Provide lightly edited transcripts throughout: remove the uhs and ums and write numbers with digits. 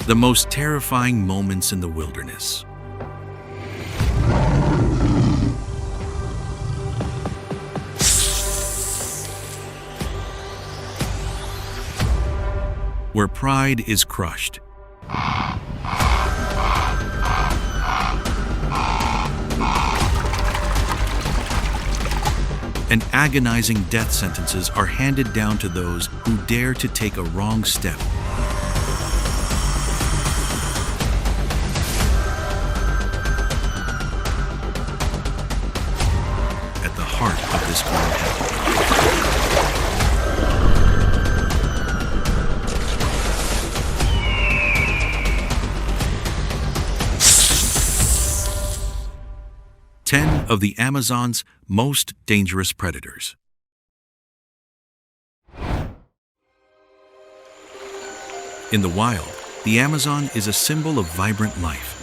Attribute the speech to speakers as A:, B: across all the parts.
A: The most terrifying moments in the wilderness. Where pride is crushed. And agonizing death sentences are handed down to those who dare to take a wrong step. At the heart of this grim hell. 10 of the Amazon's most dangerous predators. In the wild, the Amazon is a symbol of vibrant life.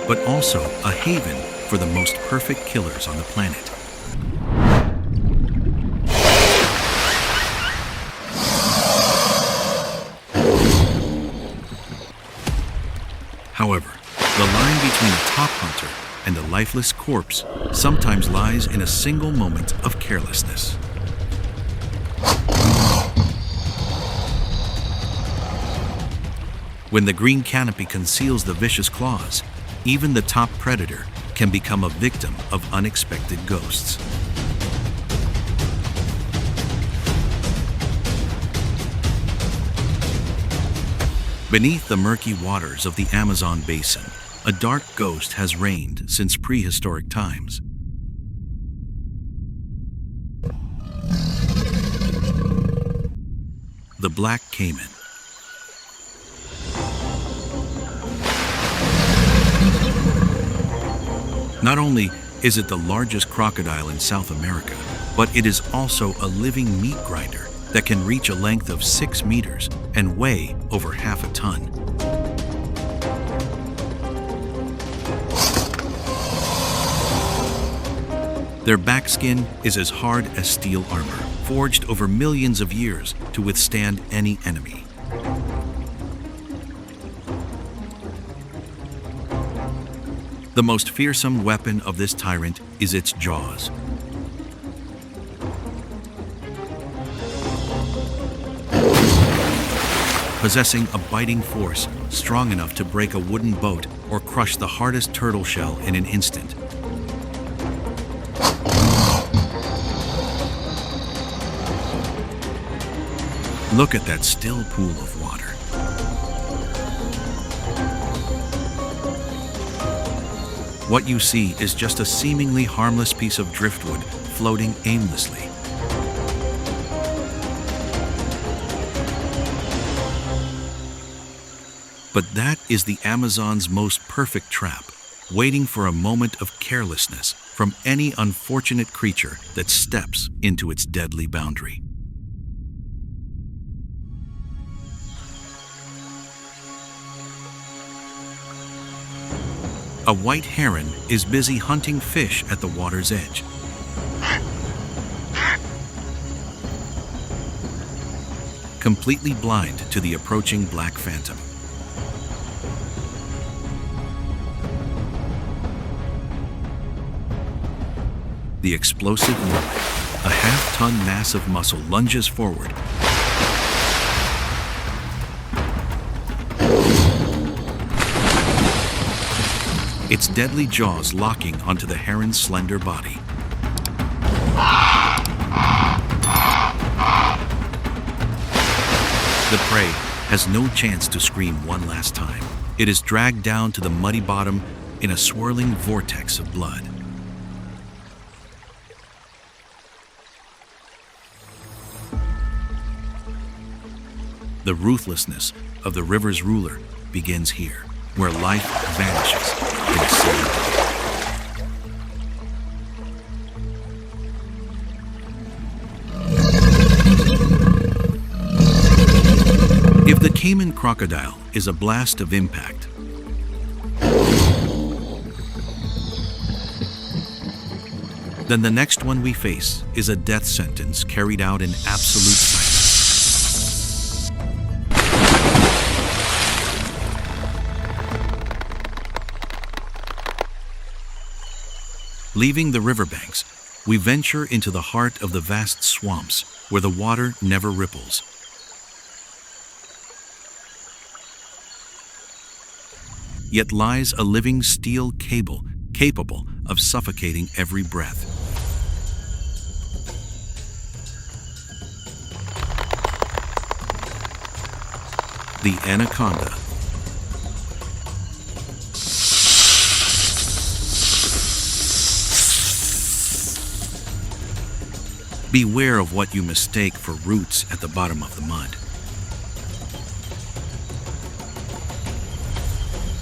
A: But also a haven for the most perfect killers on the planet. However, the line between a top hunter and a lifeless corpse sometimes lies in a single moment of carelessness. When the green canopy conceals the vicious claws, even the top predator can become a victim of unexpected ghosts. Beneath the murky waters of the Amazon basin, a dark ghost has reigned since prehistoric times. The black caiman. Not only is it the largest crocodile in South America, but it is also a living meat grinder that can reach a length of 6 meters and weigh over half a ton. Their backskin is as hard as steel armor, forged over millions of years to withstand any enemy. The most fearsome weapon of this tyrant is its jaws. Possessing a biting force strong enough to break a wooden boat or crush the hardest turtle shell in an instant. Look at that still pool of water. What you see is just a seemingly harmless piece of driftwood floating aimlessly. But that is the Amazon's most perfect trap, waiting for a moment of carelessness from any unfortunate creature that steps into its deadly boundary. A white heron is busy hunting fish at the water's edge. Completely blind to the approaching black phantom. The explosive walleye, a half-ton mass of muscle, lunges forward. Its deadly jaws locking onto the heron's slender body. The prey has no chance to scream one last time. It is dragged down to the muddy bottom in a swirling vortex of blood. The ruthlessness of the river's ruler begins here, where life vanishes in a sea. If the caiman crocodile is a blast of impact, then the next one we face is a death sentence carried out in absolute silence. Leaving the riverbanks, we venture into the heart of the vast swamps where the water never ripples. Yet lies a living steel cable capable of suffocating every breath. The Anaconda. Beware of what you mistake for roots at the bottom of the mud.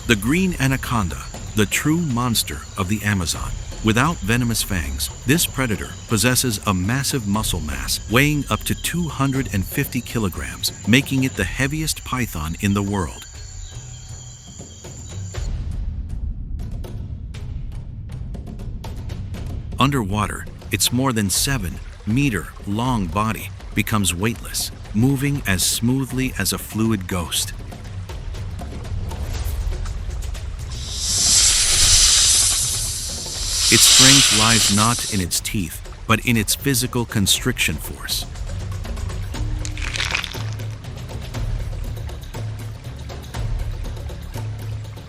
A: The green anaconda, the true monster of the Amazon. Without venomous fangs, this predator possesses a massive muscle mass weighing up to 250 kilograms, making it the heaviest python in the world. Underwater, its more than 7-meter-long body becomes weightless, moving as smoothly as a fluid ghost. Its strength lies not in its teeth, but in its physical constriction force.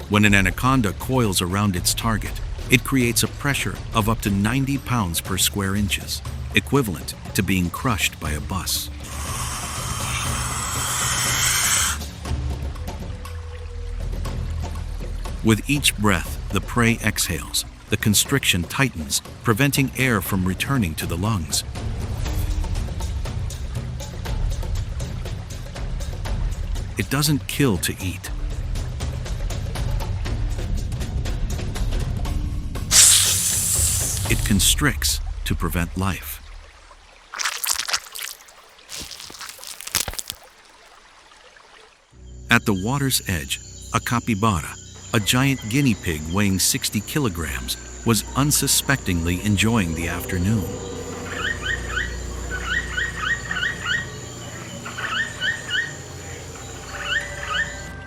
A: When an anaconda coils around its target, it creates a pressure of up to 90 pounds per square inches, equivalent to being crushed by a bus. With each breath, the prey exhales. The constriction tightens, preventing air from returning to the lungs. It doesn't kill to eat. It constricts to prevent life. At the water's edge, a capybara, a giant guinea pig weighing 60 kilograms, was unsuspectingly enjoying the afternoon.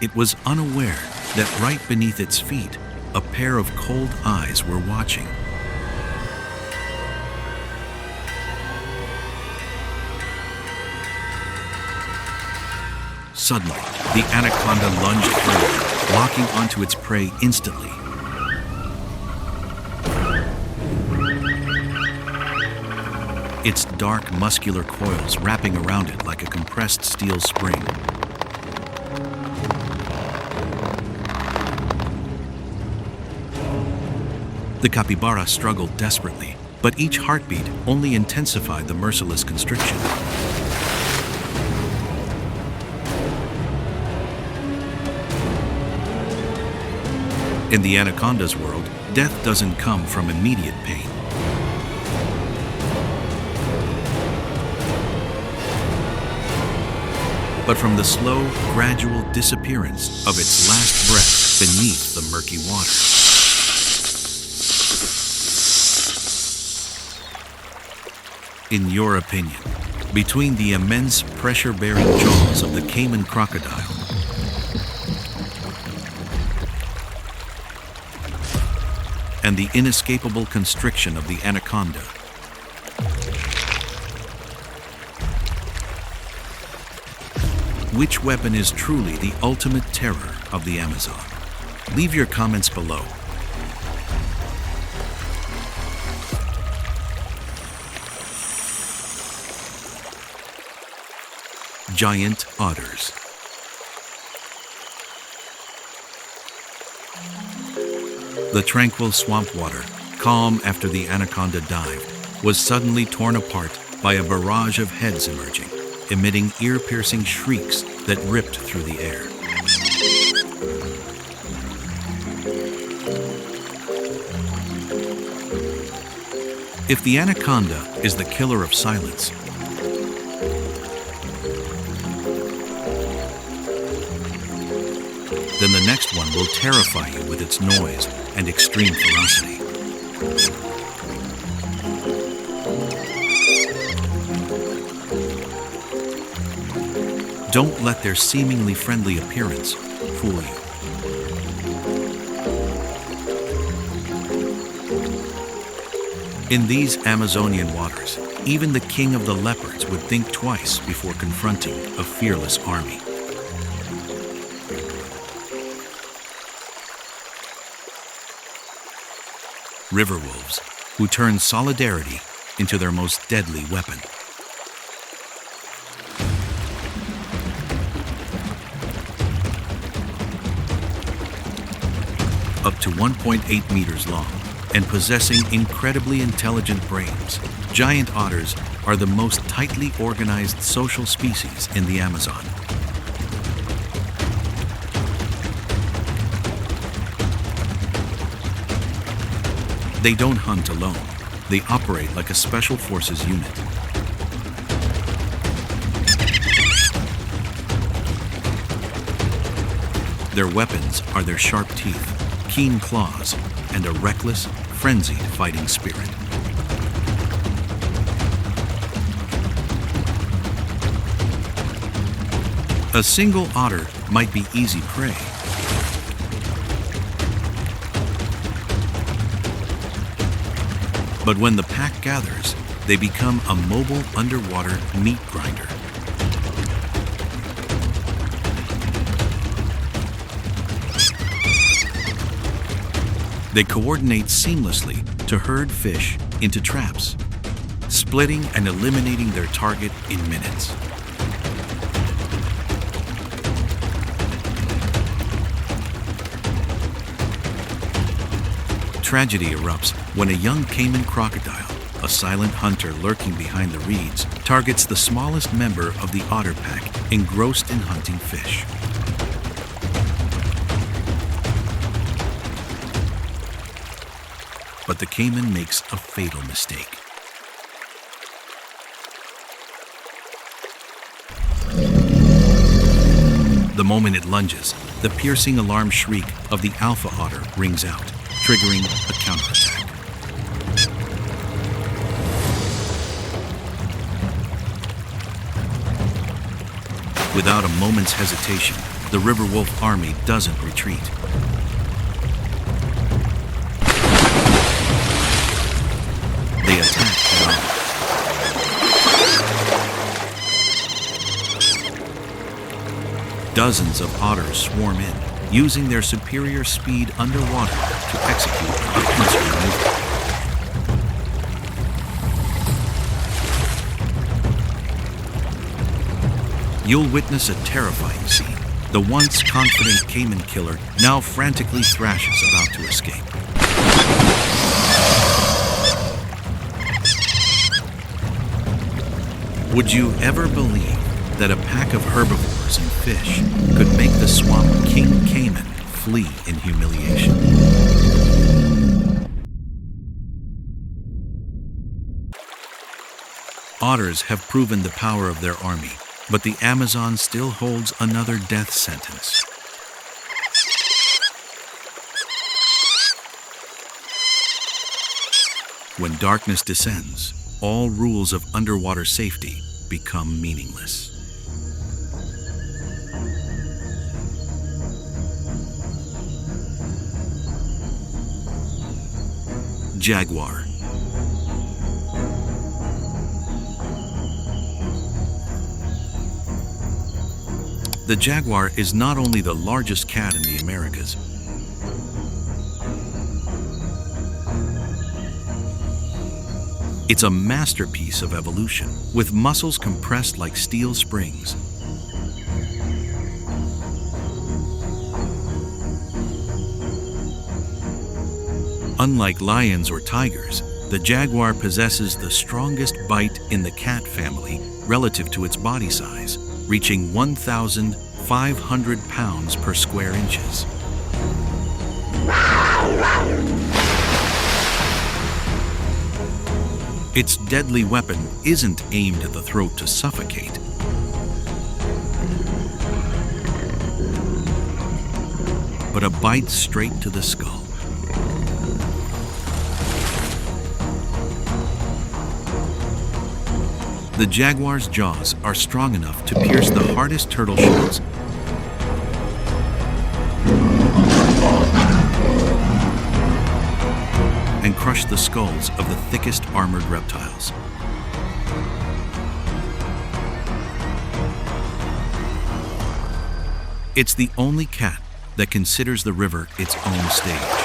A: It was unaware that right beneath its feet, a pair of cold eyes were watching. Suddenly, the anaconda lunged forward, locking onto its prey instantly. Its dark, muscular coils wrapping around it like a compressed steel spring. The capybara struggled desperately, but each heartbeat only intensified the merciless constriction. In the anaconda's world, death doesn't come from immediate pain. But from the slow, gradual disappearance of its last breath beneath the murky water. In your opinion, between the immense pressure-bearing jaws of the caiman crocodile and the inescapable constriction of the anaconda, which weapon is truly the ultimate terror of the Amazon? Leave your comments below. Giant otters. The tranquil swamp water, calm after the anaconda dived, was suddenly torn apart by a barrage of heads emerging, emitting ear-piercing shrieks that ripped through the air. If the anaconda is the killer of silence, then the next one will terrify you with its noise and extreme ferocity. Don't let their seemingly friendly appearance fool you. In these Amazonian waters, even the king of the leopards would think twice before confronting a fearless army. River wolves, who turn solidarity into their most deadly weapon. Up to 1.8 meters long and possessing incredibly intelligent brains, giant otters are the most tightly organized social species in the Amazon. They don't hunt alone. They operate like a special forces unit. Their weapons are their sharp teeth, keen claws, and a reckless, frenzied fighting spirit. A single otter might be easy prey, but when the pack gathers, they become a mobile underwater meat grinder. They coordinate seamlessly to herd fish into traps, splitting and eliminating their target in minutes. Tragedy erupts when a young caiman crocodile, a silent hunter lurking behind the reeds, targets the smallest member of the otter pack engrossed in hunting fish. But the caiman makes a fatal mistake. The moment it lunges, the piercing alarm shriek of the alpha otter rings out, triggering a counterattack. Without a moment's hesitation, the river wolf army doesn't retreat. They attack head-on. Dozens of otters swarm in, using their superior speed underwater to execute a pincer maneuver. You'll witness a terrifying scene. The once confident caiman killer now frantically thrashes about to escape. Would you ever believe that a pack of herbivores and fish could make the swamp king caiman flee in humiliation? Otters have proven the power of their army, but the Amazon still holds another death sentence. When darkness descends, all rules of underwater safety become meaningless. Jaguar. The jaguar is not only the largest cat in the Americas, it's a masterpiece of evolution, with muscles compressed like steel springs. Unlike lions or tigers, the jaguar possesses the strongest bite in the cat family relative to its body size, reaching 1,500 pounds per square inches. Its deadly weapon isn't aimed at the throat to suffocate, but a bite straight to the skull. The jaguar's jaws are strong enough to pierce the hardest turtle shells and crush the skulls of the thickest armored reptiles. It's the only cat that considers the river its own stage.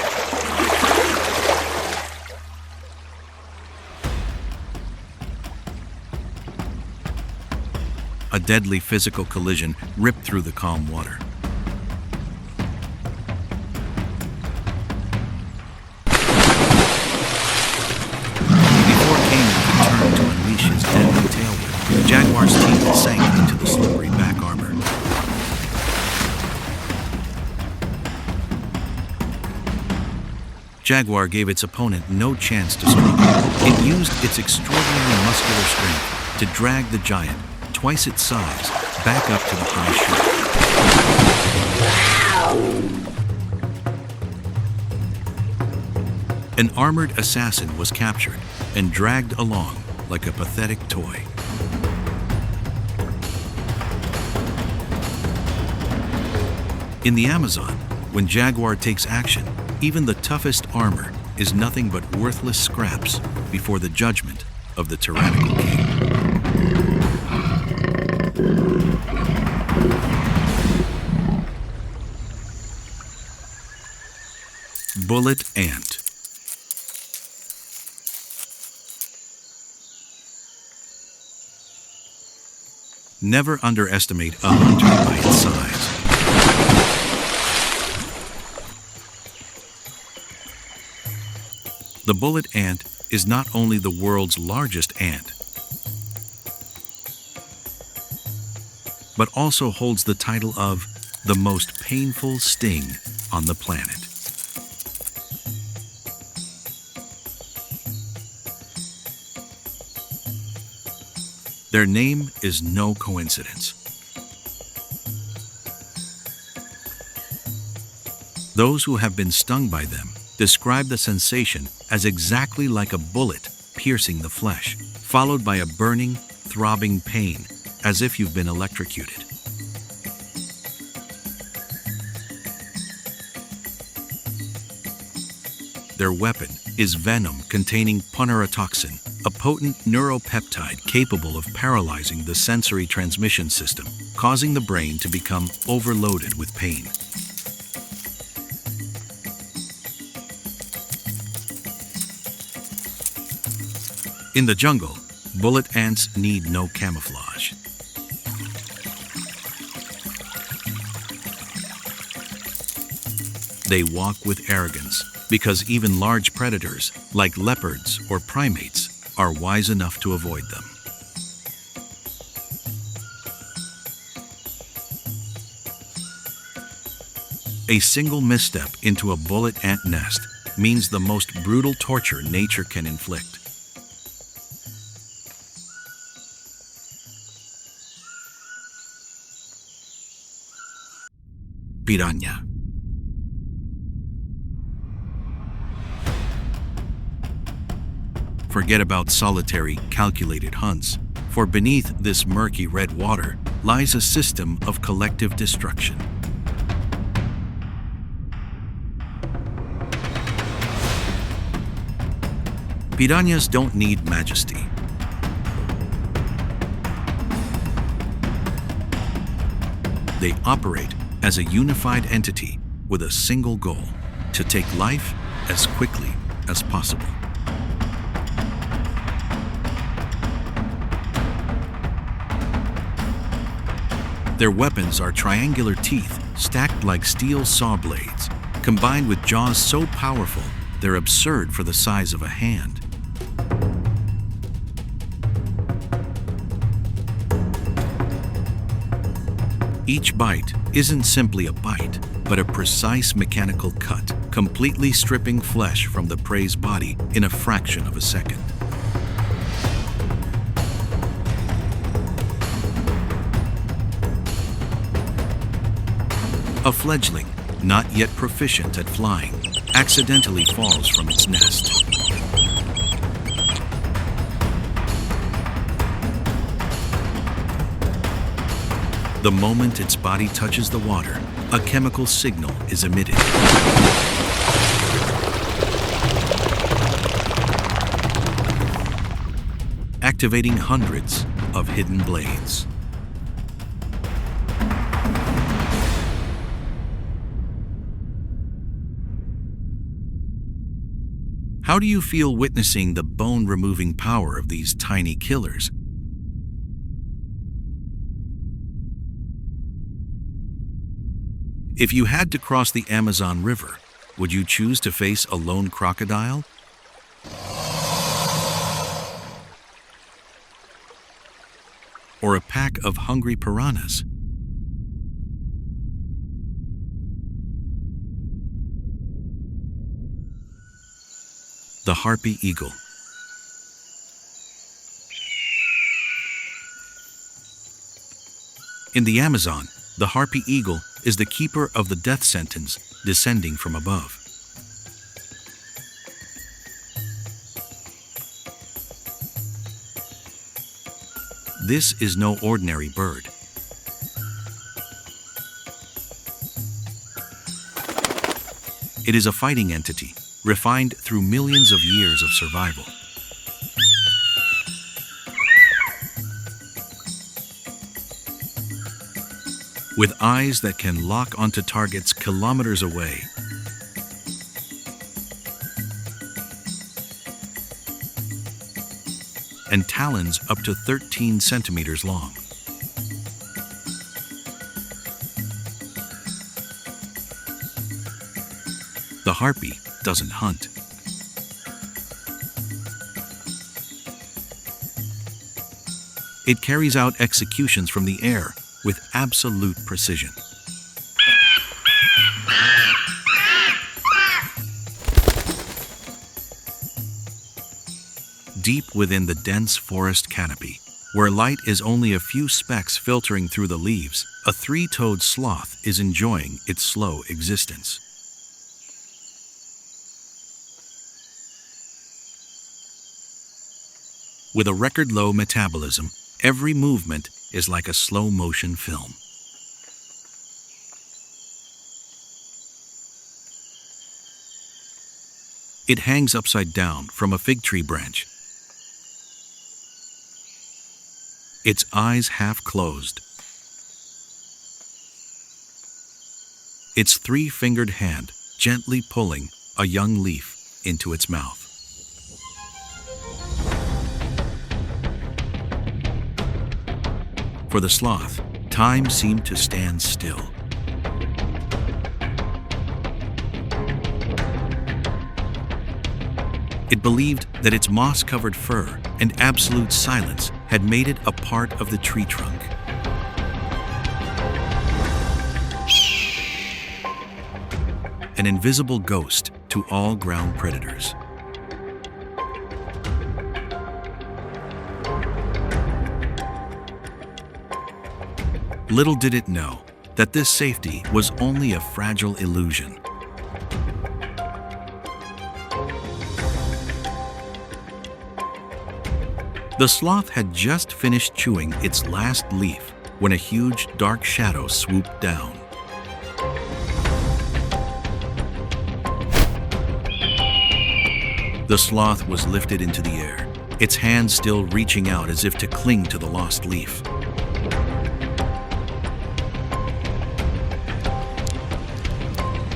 A: A deadly physical collision ripped through the calm water. Before Caiman could turn to unleash his deadly tail whip, Jaguar's teeth sank into the slippery back armor. Jaguar gave its opponent no chance to struggle. It used its extraordinary muscular strength to drag the giant, twice its size, back up to the high chute. An armored assassin was captured and dragged along like a pathetic toy. In the Amazon, when Jaguar takes action, even the toughest armor is nothing but worthless scraps before the judgment of the tyrannical king. Bullet ant. Never underestimate a hunter by its size. The bullet ant is not only the world's largest ant, but also holds the title of the most painful sting on the planet. Their name is no coincidence. Those who have been stung by them describe the sensation as exactly like a bullet piercing the flesh, followed by a burning, throbbing pain, as if you've been electrocuted. Their weapon is venom containing punaratoxin, a potent neuropeptide capable of paralyzing the sensory transmission system, causing the brain to become overloaded with pain. In the jungle, bullet ants need no camouflage. They walk with arrogance because even large predators, like leopards or primates, are wise enough to avoid them. A single misstep into a bullet ant nest means the most brutal torture nature can inflict. Piranha. Forget about solitary, calculated hunts, for beneath this murky red water lies a system of collective destruction. Piranhas don't need majesty. They operate as a unified entity with a single goal: to take life as quickly as possible. Their weapons are triangular teeth stacked like steel saw blades, combined with jaws so powerful they're absurd for the size of a hand. Each bite isn't simply a bite, but a precise mechanical cut, completely stripping flesh from the prey's body in a fraction of a second. A fledgling, not yet proficient at flying, accidentally falls from its nest. The moment its body touches the water, a chemical signal is emitted. Activating hundreds of hidden blades. How do you feel witnessing the bone-removing power of these tiny killers? If you had to cross the Amazon River, would you choose to face a lone crocodile? Or a pack of hungry piranhas? The harpy eagle. In the Amazon, the harpy eagle is the keeper of the death sentence descending from above. This is no ordinary bird. It is a fighting entity, refined through millions of years of survival. With eyes that can lock onto targets kilometers away, and talons up to 13 centimeters long. The harpy doesn't hunt. It carries out executions from the air with absolute precision. Deep within the dense forest canopy, where light is only a few specks filtering through the leaves, a three-toed sloth is enjoying its slow existence. With a record-low metabolism, every movement is like a slow-motion film. It hangs upside down from a fig tree branch, its eyes half closed. Its three-fingered hand gently pulling a young leaf into its mouth. For the sloth, time seemed to stand still. It believed that its moss-covered fur and absolute silence had made it a part of the tree trunk. An invisible ghost to all ground predators. Little did it know that this safety was only a fragile illusion. The sloth had just finished chewing its last leaf when a huge dark shadow swooped down. The sloth was lifted into the air, its hands still reaching out as if to cling to the lost leaf.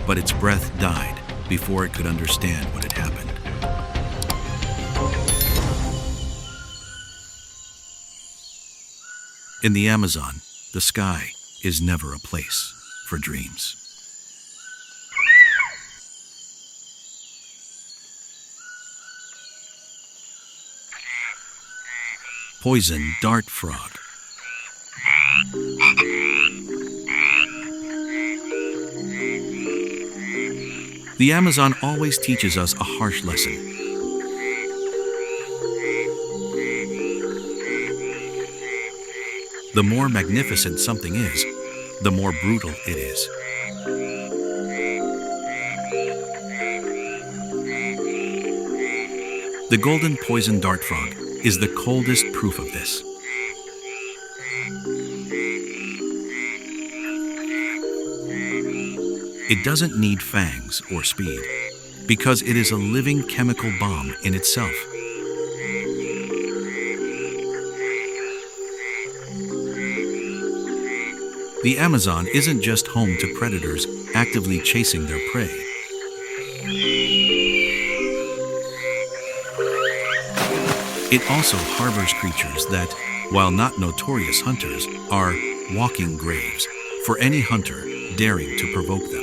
A: But its breath died before it could understand what had happened. In the Amazon, the sky is never a place for dreams. Poison dart frog. The Amazon always teaches us a harsh lesson. The more magnificent something is, the more brutal it is. The golden poison dart frog is the coldest proof of this. It doesn't need fangs or speed, because it is a living chemical bomb in itself. The Amazon isn't just home to predators actively chasing their prey. It also harbors creatures that, while not notorious hunters, are walking graves for any hunter daring to provoke them.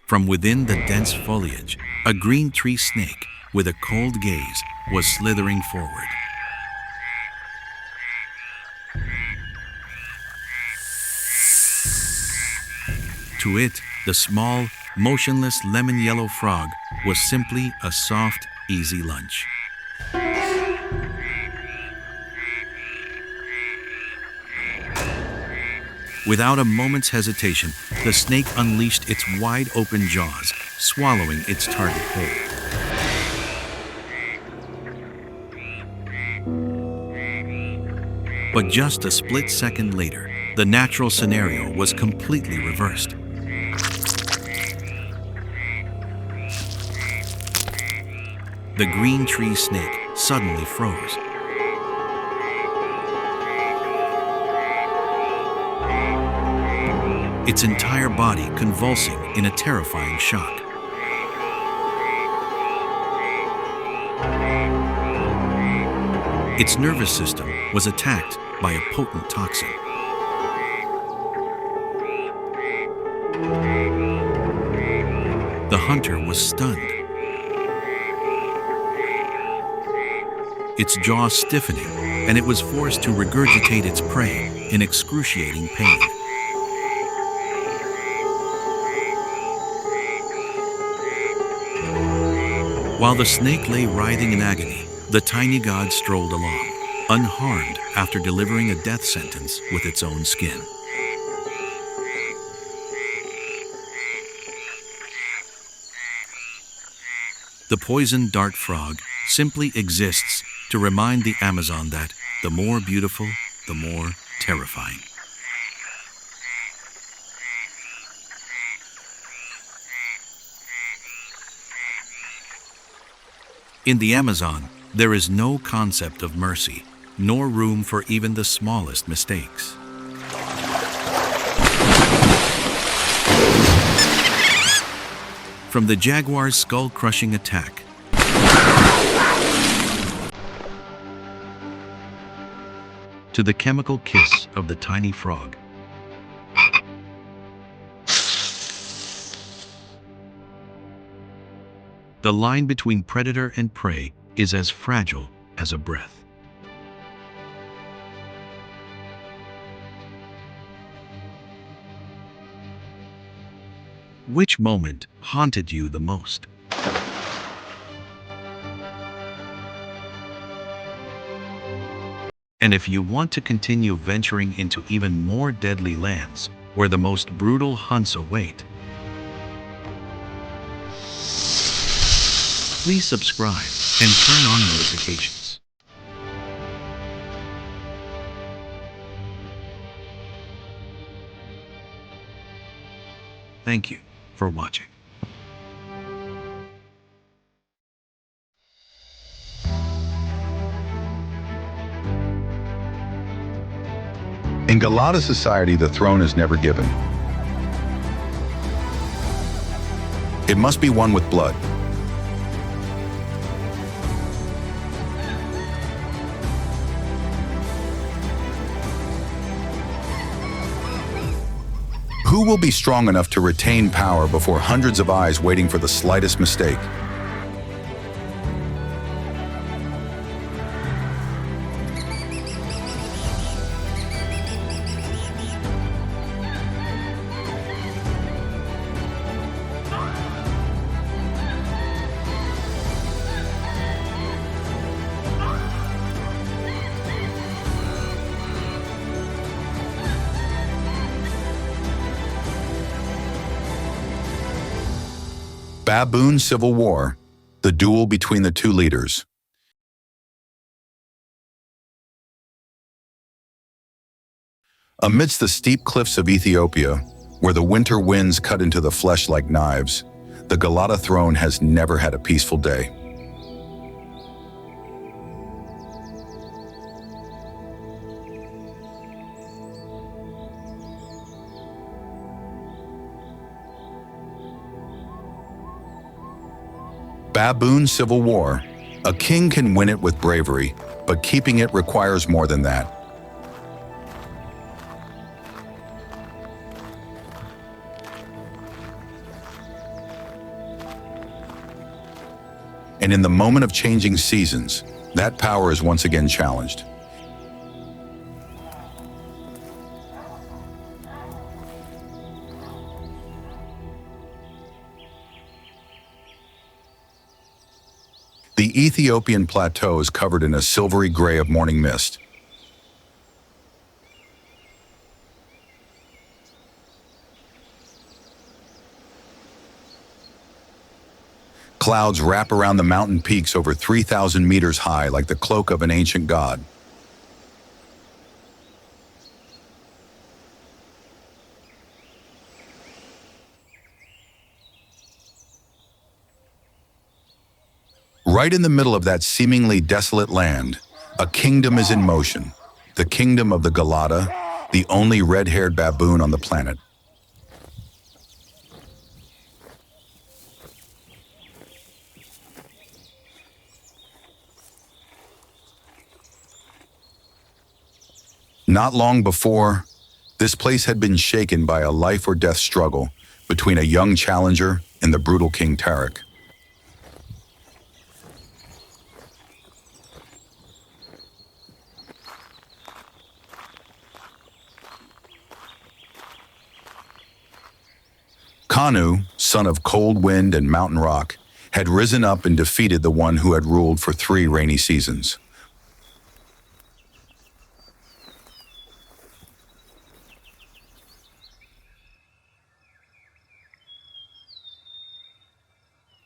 A: From within the dense foliage, a green tree snake with a cold gaze was slithering forward. To it, the small, motionless lemon-yellow frog was simply a soft, easy lunch. Without a moment's hesitation, the snake unleashed its wide-open jaws, swallowing its target whole. But just a split second later, the natural scenario was completely reversed. The green tree snake suddenly froze. Its entire body convulsing in a terrifying shock. Its nervous system was attacked by a potent toxin. The hunter was stunned, its jaw stiffening, and it was forced to regurgitate its prey in excruciating pain. While the snake lay writhing in agony, the tiny god strolled along, unharmed after delivering a death sentence with its own skin. The poison dart frog simply exists to remind the Amazon that the more beautiful, the more terrifying. In the Amazon, there is no concept of mercy, nor room for even the smallest mistakes. From the Jaguar's skull-crushing attack to the chemical kiss of the tiny frog, the line between predator and prey is as fragile as a breath. Which moment haunted you the most? And if you want to continue venturing into even more deadly lands where the most brutal hunts await, please subscribe and turn on notifications. Thank you for watching.
B: In Galata society, the throne is never given. It must be won with blood. Who will be strong enough to retain power before hundreds of eyes waiting for the slightest mistake? Baboon Civil War, the duel between the two leaders. Amidst the steep cliffs of Ethiopia, where the winter winds cut into the flesh like knives, the Galata throne has never had a peaceful day. Baboon Civil War. A king can win it with bravery, but keeping it requires more than that. And in the moment of changing seasons, that power is once again challenged. The Ethiopian plateau is covered in a silvery gray of morning mist. Clouds wrap around the mountain peaks over 3,000 meters high like the cloak of an ancient god. Right in the middle of that seemingly desolate land, a kingdom is in motion. The kingdom of the Galata, the only red-haired baboon on the planet. Not long before, this place had been shaken by a life-or-death struggle between a young challenger and the brutal King Tarek. Kanu, son of cold wind and mountain rock, had risen up and defeated the one who had ruled for 3 rainy seasons.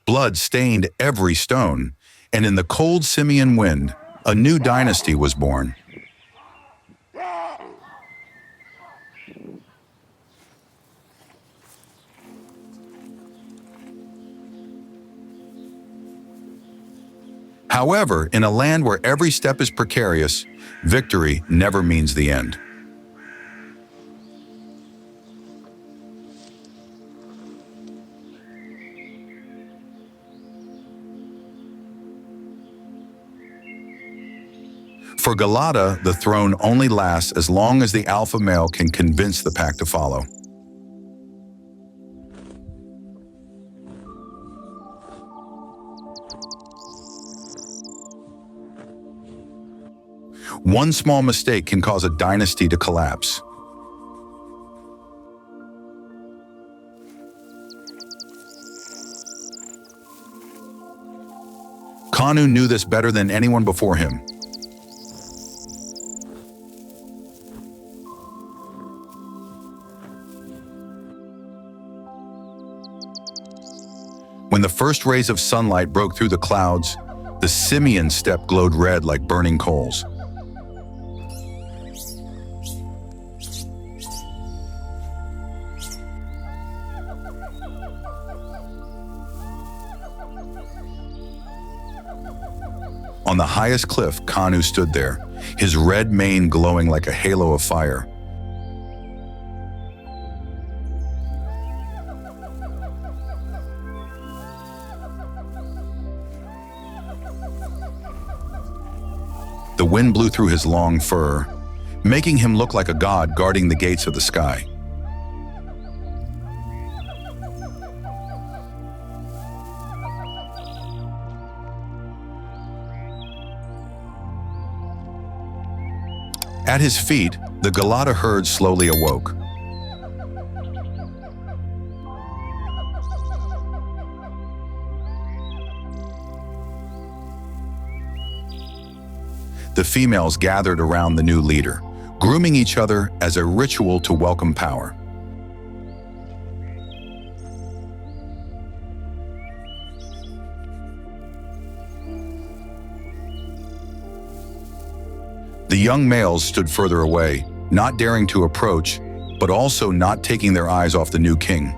B: Blood stained every stone, and in the cold Simian wind, a new dynasty was born. However, in a land where every step is precarious, victory never means the end. For Galata, the throne only lasts as long as the alpha male can convince the pack to follow. One small mistake can cause a dynasty to collapse. Kanu knew this better than anyone before him. When the first rays of sunlight broke through the clouds, the Simian steppe glowed red like burning coals. On the highest cliff, Kanu stood there, his red mane glowing like a halo of fire. The wind blew through his long fur, making him look like a god guarding the gates of the sky. At his feet, the Galata herd slowly awoke. The females gathered around the new leader, grooming each other as a ritual to welcome power. The young males stood further away, not daring to approach, but also not taking their eyes off the new king.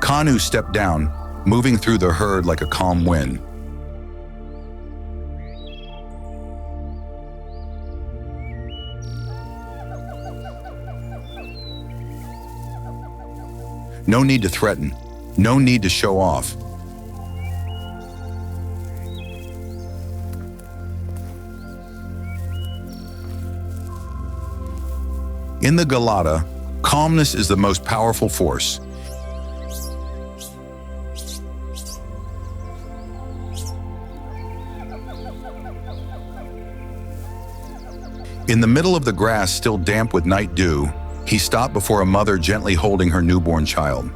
B: Kanu stepped down, moving through the herd like a calm wind. No need to threaten, no need to show off. In the Galata, calmness is the most powerful force. In the middle of the grass still damp with night dew, he stopped before a mother gently holding her newborn child.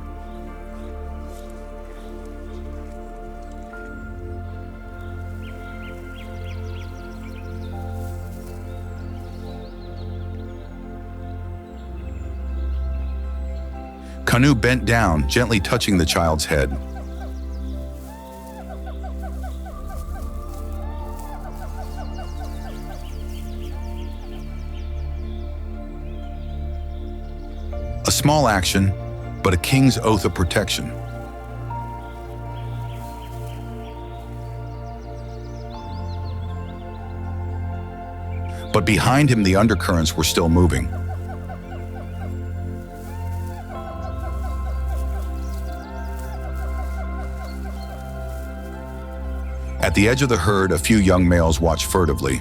B: Kanu bent down, gently touching the child's head. A small action, but a king's oath of protection. But behind him, the undercurrents were still moving. At the edge of the herd, a few young males watched furtively.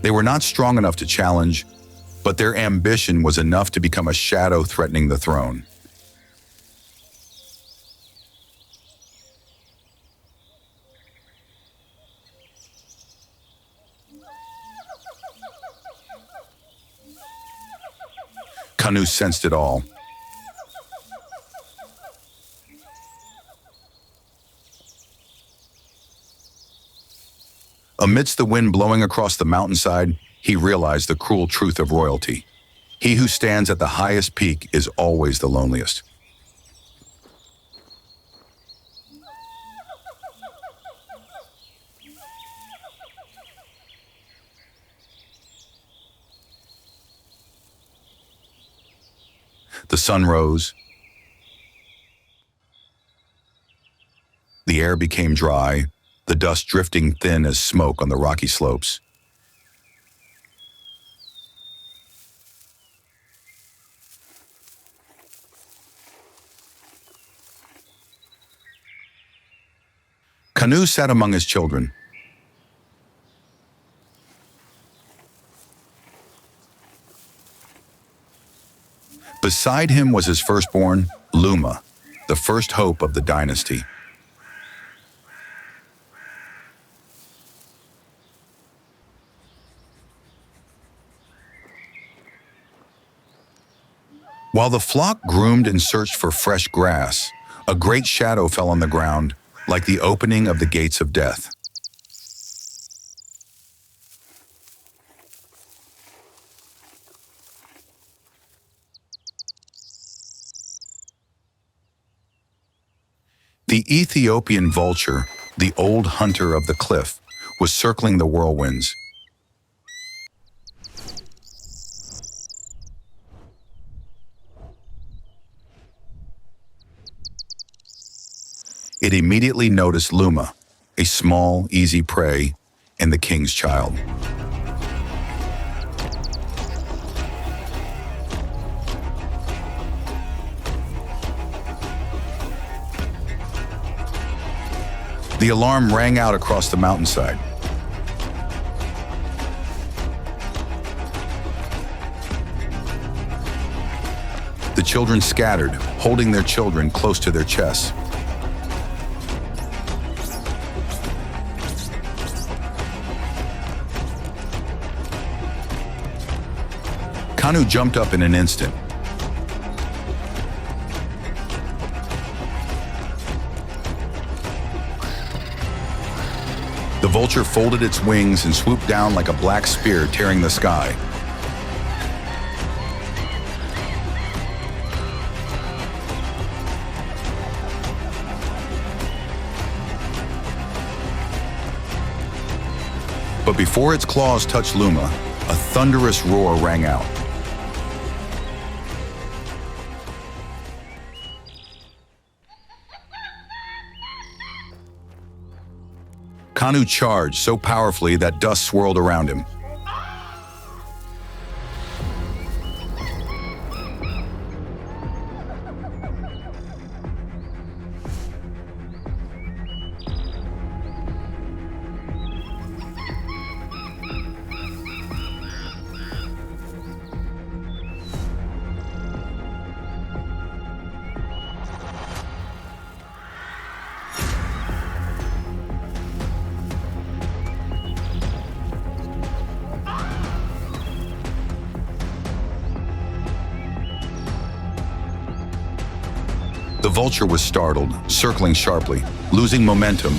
B: They were not strong enough to challenge, but their ambition was enough to become a shadow threatening the throne. Kanu sensed it all. Amidst the wind blowing across the mountainside, he realized the cruel truth of royalty. He who stands at the highest peak is always the loneliest. The sun rose. The air became dry, the dust drifting thin as smoke on the rocky slopes. Kanu sat among his children. Beside him was his firstborn, Luma, the first hope of the dynasty. While the flock groomed and searched for fresh grass, a great shadow fell on the ground, like the opening of the gates of death. The Ethiopian vulture, the old hunter of the cliff, was circling the whirlwinds. It immediately noticed Luma, a small, easy prey, and the king's child. The alarm rang out across the mountainside. The children scattered, holding their children close to their chests. Kanu jumped up in an instant. The vulture folded its wings and swooped down like a black spear tearing the sky. But before its claws touched Luma, a thunderous roar rang out. Kanu charged so powerfully that dust swirled around him. The vulture was startled, circling sharply, losing momentum,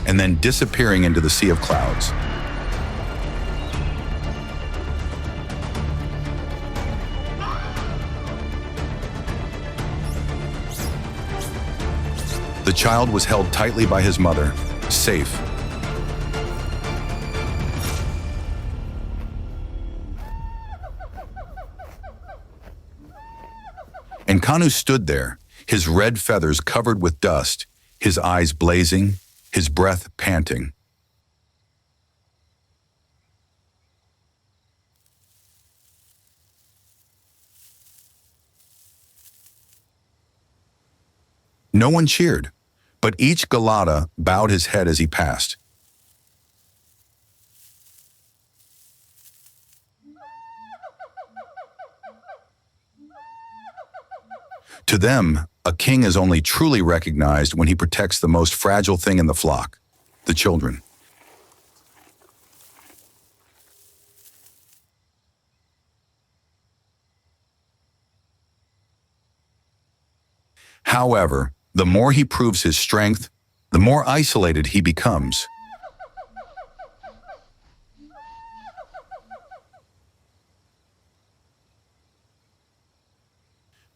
B: and then disappearing into the sea of clouds. The child was held tightly by his mother, safe. And Kanu stood there, his red feathers covered with dust, his eyes blazing, his breath panting. No one cheered, but each Galata bowed his head as he passed. To them, a king is only truly recognized when he protects the most fragile thing in the flock, the children. However, the more he proves his strength, the more isolated he becomes.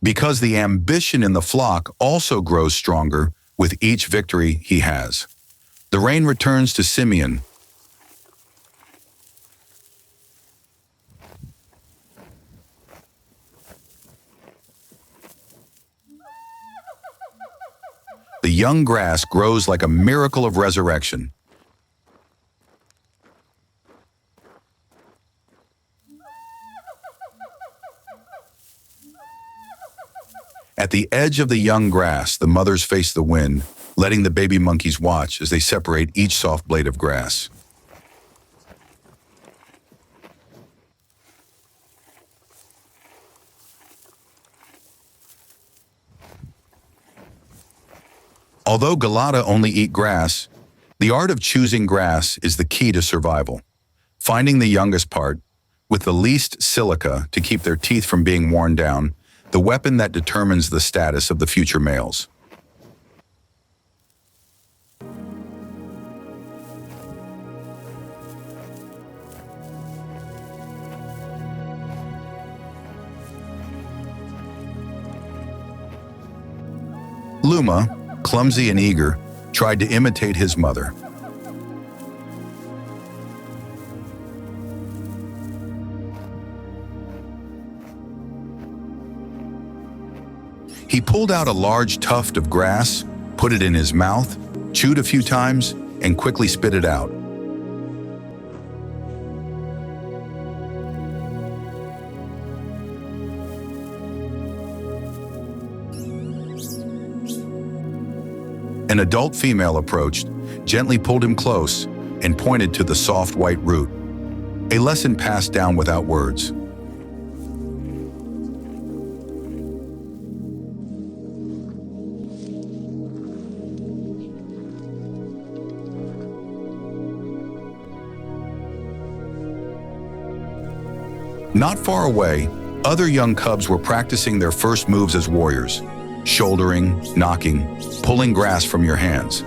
B: Because the ambition in the flock also grows stronger with each victory he has. The reign returns to Simeon. The young grass grows like a miracle of resurrection. At the edge of the young grass, the mothers face the wind, letting the baby monkeys watch as they separate each soft blade of grass. Although Galata only eat grass, the art of choosing grass is the key to survival. Finding the youngest part, with the least silica to keep their teeth from being worn down, the weapon that determines the status of the future males. Luma, clumsy and eager, tried to imitate his mother. He pulled out a large tuft of grass, put it in his mouth, chewed a few times, and quickly spit it out. An adult female approached, gently pulled him close, and pointed to the soft white root. A lesson passed down without words. Not far away, other young cubs were practicing their first moves as warriors, shouldering, knocking, pulling grass from your hands.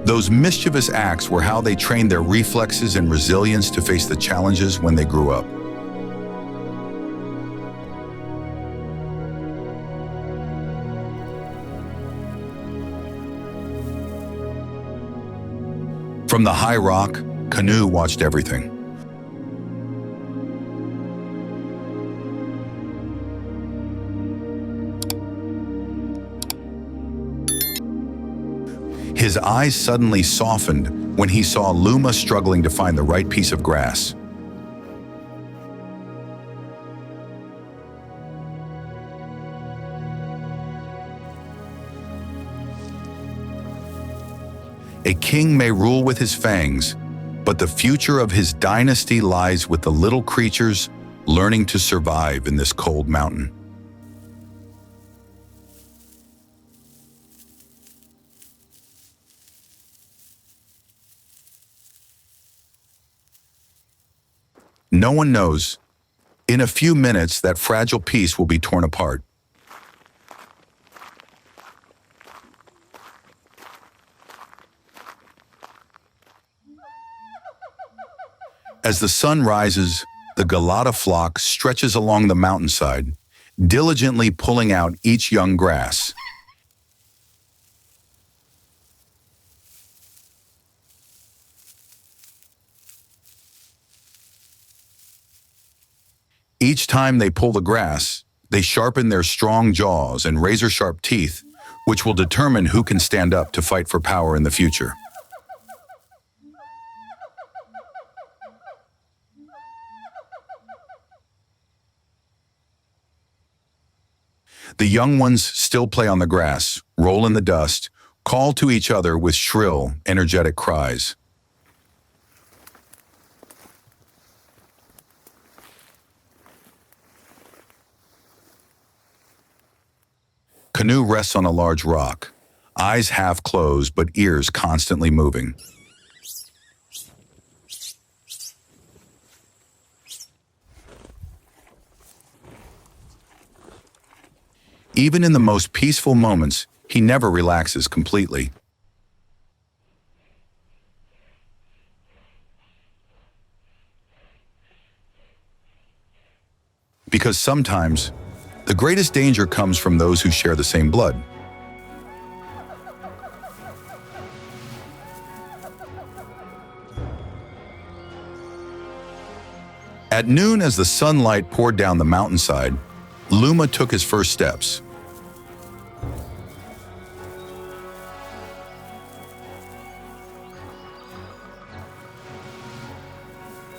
B: Those mischievous acts were how they trained their reflexes and resilience to face the challenges when they grew up. From the high rock, Canoe watched everything. His eyes suddenly softened when he saw Luma struggling to find the right piece of grass. A king may rule with his fangs, but the future of his dynasty lies with the little creatures learning to survive in this cold mountain. No one knows. In a few minutes, that fragile piece will be torn apart. As the sun rises, the Galata flock stretches along the mountainside, diligently pulling out each young grass. Each time they pull the grass, they sharpen their strong jaws and razor-sharp teeth, which will determine who can stand up to fight for power in the future. The young ones still play on the grass, roll in the dust, call to each other with shrill, energetic cries. Canoe rests on a large rock, eyes half closed but ears constantly moving. Even in the most peaceful moments, he never relaxes completely. Because sometimes, the greatest danger comes from those who share the same blood. At noon, as the sunlight poured down the mountainside, Luma took his first steps.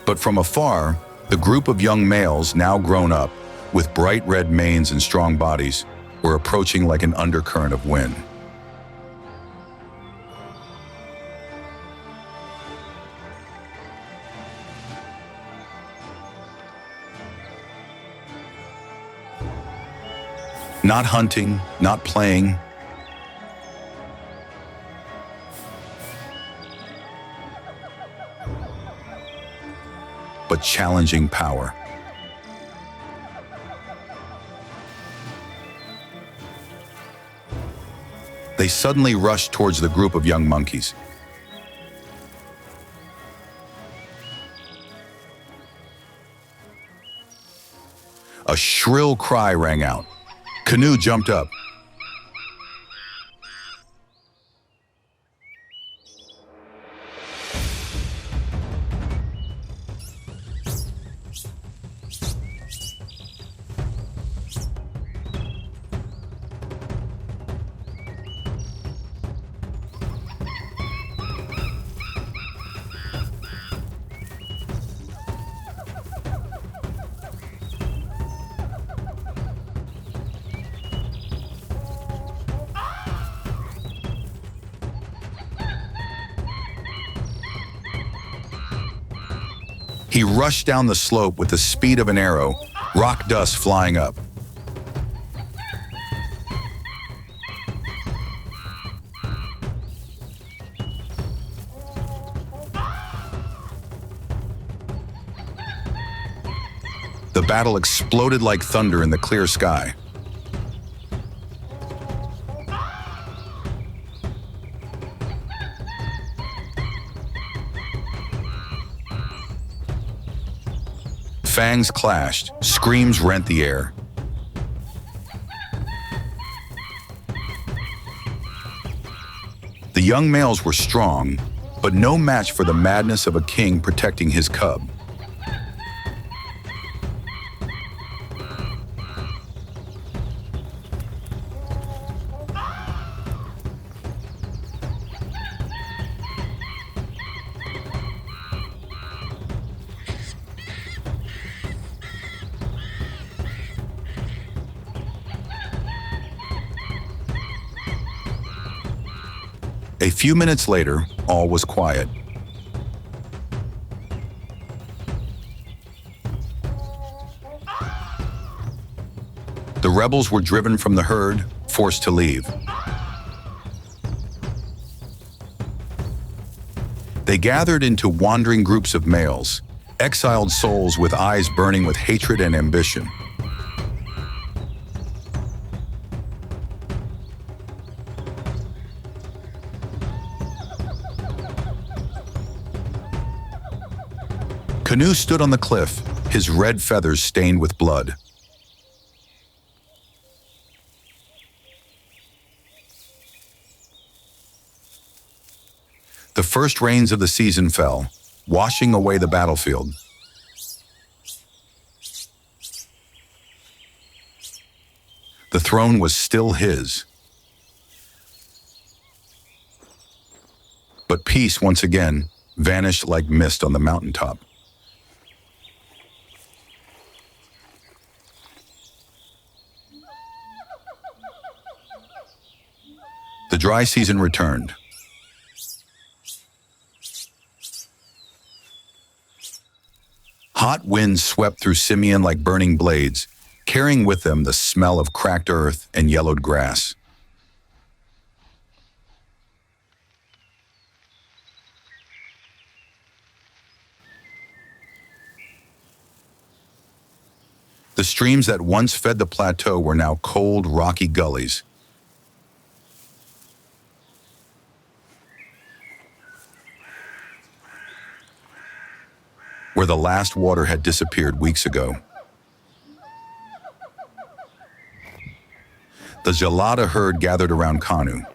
B: But from afar, the group of young males, now grown up, with bright red manes and strong bodies, were approaching like an undercurrent of wind. Not hunting, not playing, but challenging power. They suddenly rushed towards the group of young monkeys. A shrill cry rang out. Canoe jumped up. He rushed down the slope with the speed of an arrow, rock dust flying up. The battle exploded like thunder in the clear sky. fangs clashed, screams rent the air. The young males were strong, but no match for the madness of a king protecting his cub. A few minutes later, all was quiet. The rebels were driven from the herd, forced to leave. They gathered into wandering groups of males, exiled souls with eyes burning with hatred and ambition. Canoe stood on the cliff, his red feathers stained with blood. The first rains of the season fell, washing away the battlefield. The throne was still his. But peace once again vanished like mist on the mountaintop. The dry season returned. Hot winds swept through Simeon like burning blades, carrying with them the smell of cracked earth and yellowed grass. The streams that once fed the plateau were now cold, rocky gullies. Where the last water had disappeared weeks ago. The Jalada herd gathered around Kanu.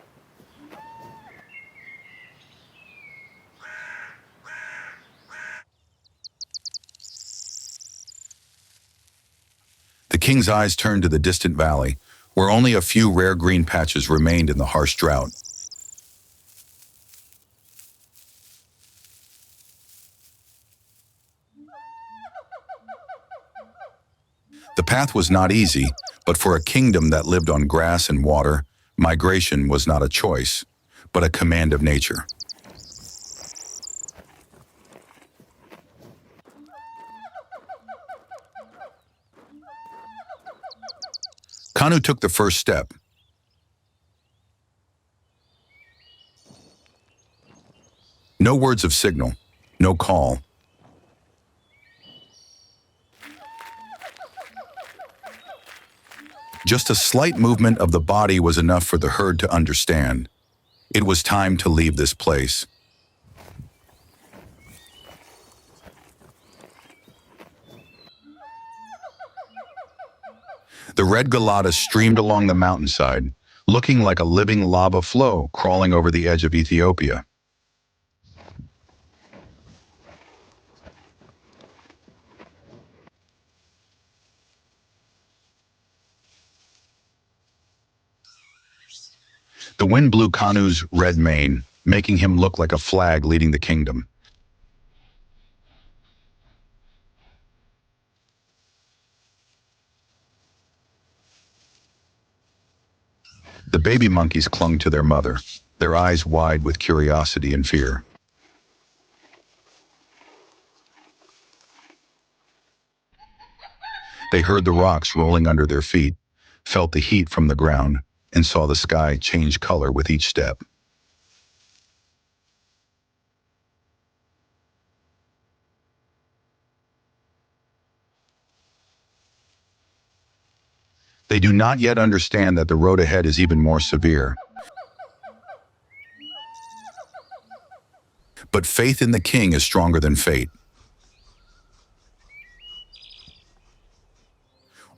B: The king's eyes turned to the distant valley, where only a few rare green patches remained in the harsh drought. The path was not easy, but for a kingdom that lived on grass and water, migration was not a choice, but a command of nature. Kanu took the first step. No words of signal, no call. Just a slight movement of the body was enough for the herd to understand. It was time to leave this place. The red Galata streamed along the mountainside, looking like a living lava flow crawling over the edge of Ethiopia. The wind blew Kanu's red mane, making him look like a flag leading the kingdom. The baby monkeys clung to their mother, their eyes wide with curiosity and fear. They heard the rocks rolling under their feet, felt the heat from the ground, and saw the sky change color with each step. They do not yet understand that the road ahead is even more severe. But faith in the king is stronger than fate.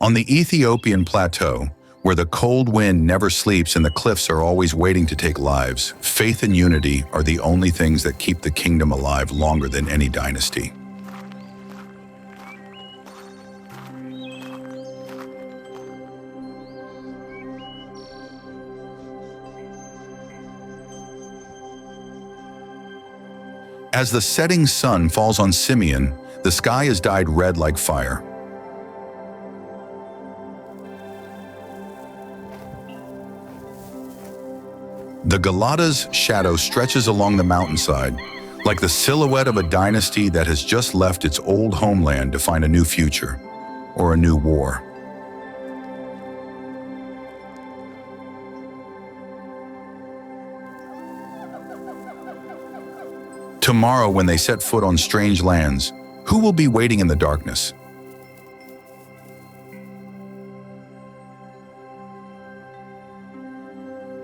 B: On the Ethiopian plateau, where the cold wind never sleeps and the cliffs are always waiting to take lives, faith and unity are the only things that keep the kingdom alive longer than any dynasty. As the setting sun falls on Simeon, the sky is dyed red like fire. The Galata's shadow stretches along the mountainside, like the silhouette of a dynasty that has just left its old homeland to find a new future, or a new war. Tomorrow, when they set foot on strange lands, who will be waiting in the darkness?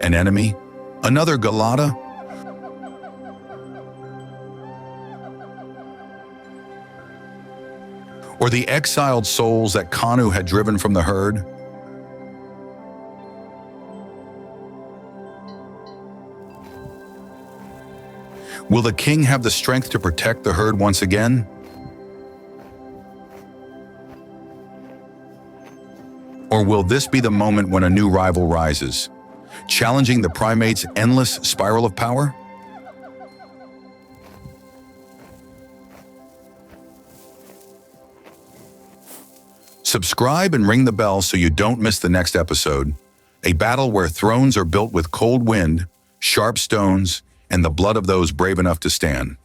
B: An enemy? Another Galata? Or the exiled souls that Kanu had driven from the herd? Will the king have the strength to protect the herd once again? Or will this be the moment when a new rival rises, challenging the primate's endless spiral of power? Subscribe and ring the bell so you don't miss the next episode, a battle where thrones are built with cold wind, sharp stones, and the blood of those brave enough to stand.